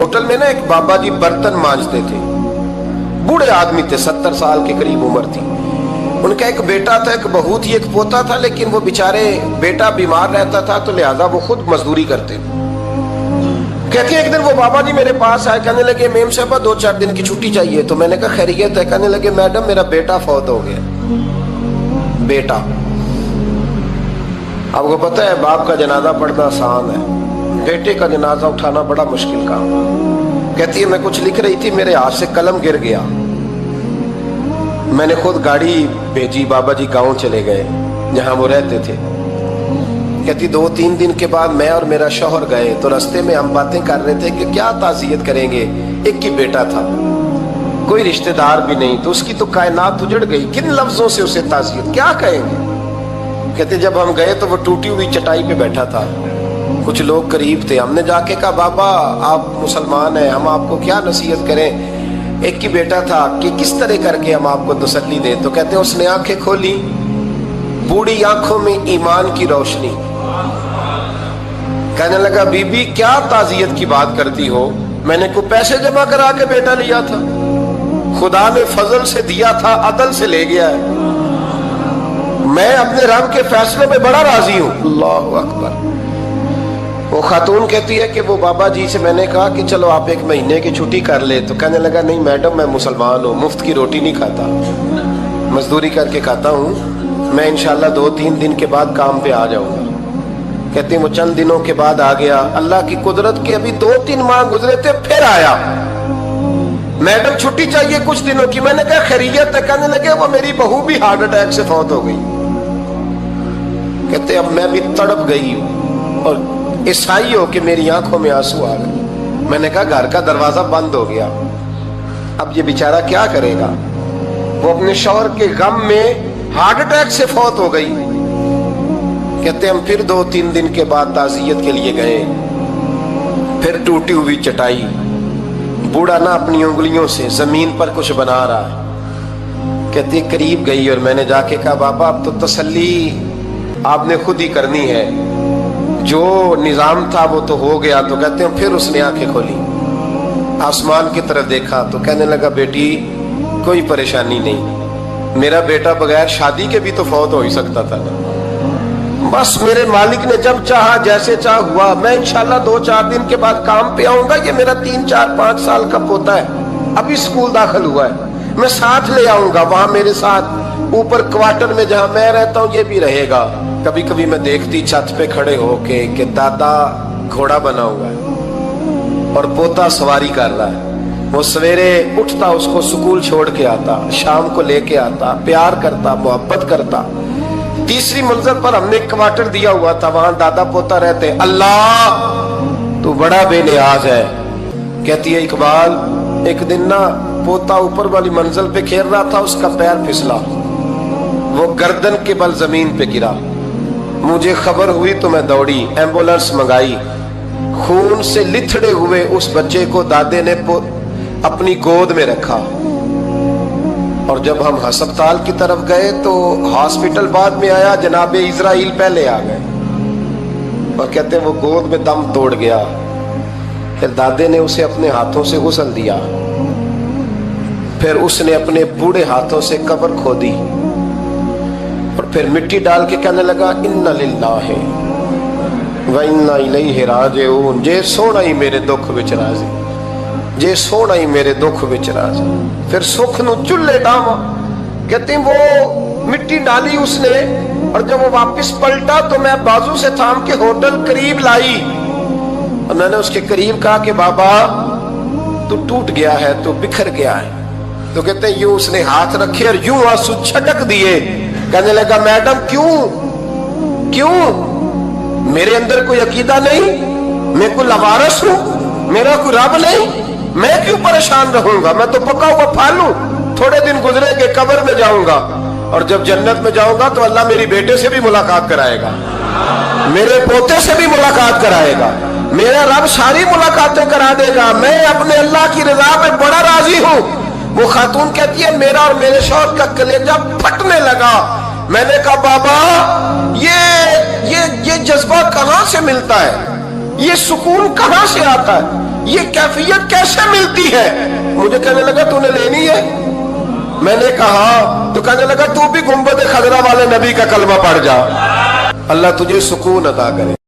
Hotel में ना एक बाबा जी बर्तन मांजते थे, बूढ़े आदमी थे, 70 साल के करीब उम्र थी। उनका एक बेटा था, एक बहू थी, एक पोता था, लेकिन वो बेचारे बेटा बीमार रहता था तो लिहाजा वो खुद मजदूरी करते थे। कहते एक दिन वो बाबा जी मेरे पास आए, कहने लगे मेम साहब 2-4 दिन की छुट्टी चाहिए। तो मैंने कहा खैरियत है? कहने लगे मैडम मेरा बेटा फौत हो गया। बेटा, आपको पता है बाप का जनाजा पढ़ना आसान है, बेटे का जनाजा उठाना बड़ा मुश्किल काम। कहती है मैं कुछ लिख रही थी, मेरे हाथ से कलम गिर गया, मैंने खुद गाड़ी भेजी, बाबा जी गांव चले गए जहां वो रहते थे। कहती 2-3 दिन के बाद मैं और मेरा शौहर गए तो रास्ते में हम बातें कर रहे थे कि क्या ताज़ियत करेंगे, एक ही बेटा था, कोई रिश्तेदार भी नहीं, तो उसकी तो कायनात उजड़ गई, किन लफ्जों से उसे ताज़ियत क्या कहेंगे। कहते जब हम गए तो वो टूटी हुई चटाई पे बैठा था, कुछ लोग करीब थे, हमने जाके कहा बाबा आप मुसलमान हैं, हम आपको क्या नसीहत करें, एक ही बेटा था, कि किस तरह करके हम आपको तसल्ली दें। तो कहते उसने आंखें खोली, बूढ़ी आंखों में ईमान की रोशनी, कहने लगा बीबी क्या ताज़ियत की बात करती हो, मैंने को पैसे जमा करा के बेटा लिया था, खुदा ने फजल से दिया था, अदल से ले गया है, मैं अपने रब के फैसले में बड़ा राजी हूं। अल्लाहु अकबर। वो खातून कहती है कि वो बाबा जी से मैंने कहा कि चलो आप 1 महीने की छुट्टी कर ले, तो कहने लगा नहीं मैडम मैं मुसलमान हूँ, मुफ्त की रोटी नहीं खाता, मजदूरी करके खाता हूँ, मैं इंशाल्लाह 2-3 दिन के बाद काम पे आ जाऊंगा। कहती वो चंद दिनों के बाद आ गया, अल्लाह की कुदरत के अभी 2-3 माह गुजरे थे, फिर आया, मैडम छुट्टी चाहिए कुछ दिनों की। मैंने कहा खैरियत है? कहने लगे वो मेरी बहू भी हार्ट अटैक से फौत हो गई। कहते अब मैं भी तड़प गई और ईसाई हो कि मेरी आंखों में आंसू आ गए। मैंने कहा घर का दरवाजा बंद हो गया, अब ये बेचारा क्या करेगा। वो अपने शौहर के गम में हार्ट अटैक से फौत हो गई। कहते हम फिर 2-3 दिन के बाद ताज़ियत के लिए गए, फिर टूटी हुई चटाई, बूढ़ा ना अपनी उंगलियों से जमीन पर कुछ बना रहा है। कहते करीब गई और मैंने जाके कहा बाबा अब तो तसल्ली आपने खुद ही करनी है, जो निजाम था वो तो हो गया। तो कहते हैं फिर उसने आंखें खोली, आसमान की तरफ देखा तो कहने लगा बेटी कोई परेशानी नहीं, मेरा बेटा बगैर शादी के भी तो फौत हो ही सकता था ना, बस मेरे मालिक ने जब चाहा जैसे चाह हुआ, मैं इंशाल्लाह 2-4 दिन के बाद काम पे आऊंगा। ये मेरा 3-4-5 साल का पोता है, अभी स्कूल दाखिल हुआ है, मैं साथ ले आऊंगा, वहां मेरे साथ ऊपर क्वार्टर में जहां मैं रहता हूँ ये भी रहेगा। कभी कभी मैं देखती छत पे खड़े होके कि दादा घोड़ा बना हुआ है और पोता सवारी कर रहा है, वो सवेरे उठता उसको स्कूल छोड़ के आता, शाम को लेके आता, प्यार करता, मोहब्बत करता। तीसरी मंजिल पर हमने क्वार्टर दिया हुआ था, वहां दादा पोता रहते। अल्लाह तू बड़ा बेनियाज है। कहती है इकबाल एक दिन ना पोता ऊपर वाली मंजिल पे खेल रहा था, उसका पैर फिसला, वो गर्दन के बल जमीन पे गिरा, मुझे खबर हुई तो मैं दौड़ी, एम्बुलेंस मंगाई, खून से लिथड़े हुए उस बच्चे को दादे ने अपनी गोद में रखा। और जब हम अस्पताल की तरफ गए तो हॉस्पिटल बाद में आया, जनाबे इजराइल पहले आ गए और कहते हैं वो गोद में दम तोड़ गया। फिर दादे ने उसे अपने हाथों से गुस्ल दिया, फिर उसने अपने बूढ़े हाथों से कब्र खोदी और फिर मिट्टी डाल के कहने लगा इन्ना लिल्लाहि व इन्ना इलैहि राजिऊन। जे सोना ही मेरे दुख विच राजी, जे सोना ही मेरे दुख विच राजी। फिर सुख नु चुल्ले डावा। कहते वो मिट्टी डाली उसने और जब वो वापस पलटा तो मैं बाजू से थाम के होटल करीब लाई और मैंने उसके करीब कहा कि बाबा तू टूट गया है, तू बिखर गया है। तो कहते हैं यूं उसने हाथ रखे और यूं आंसू छटक दिए। कहने लगा मैडम क्यों क्यों, मेरे अंदर कोई अकीदा नहीं, मैं कोई लवारस हूं, मेरा कोई रब नहीं, मैं क्यों परेशान रहूंगा, मैं तो पका हुआ फल हूं, थोड़े दिन गुजरेंगे कब्र में जाऊंगा और जब जन्नत में जाऊंगा तो अल्लाह मेरी बेटे से भी मुलाकात कराएगा, मेरे पोते से भी मुलाकात कराएगा, मेरा रब सारी मुलाकातें करा देगा, मैं अपने अल्लाह की रजा में बड़ा राजी हूं। वो खातून कहती है मेरा और मेरे शौहर का कलेजा फटने लगा। मैंने कहा बाबा ये जज्बा कहां से मिलता है, ये सुकून कहां से आता है। یہ کیفیت کیسے ملتی ہے؟ مجھے کہنے لگا تو نے لینی ہے؟ میں نے کہا تو کہنے لگا تو بھی گنبد خضرا والے نبی کا کلمہ پڑھ جا، اللہ تجھے سکون عطا کرے۔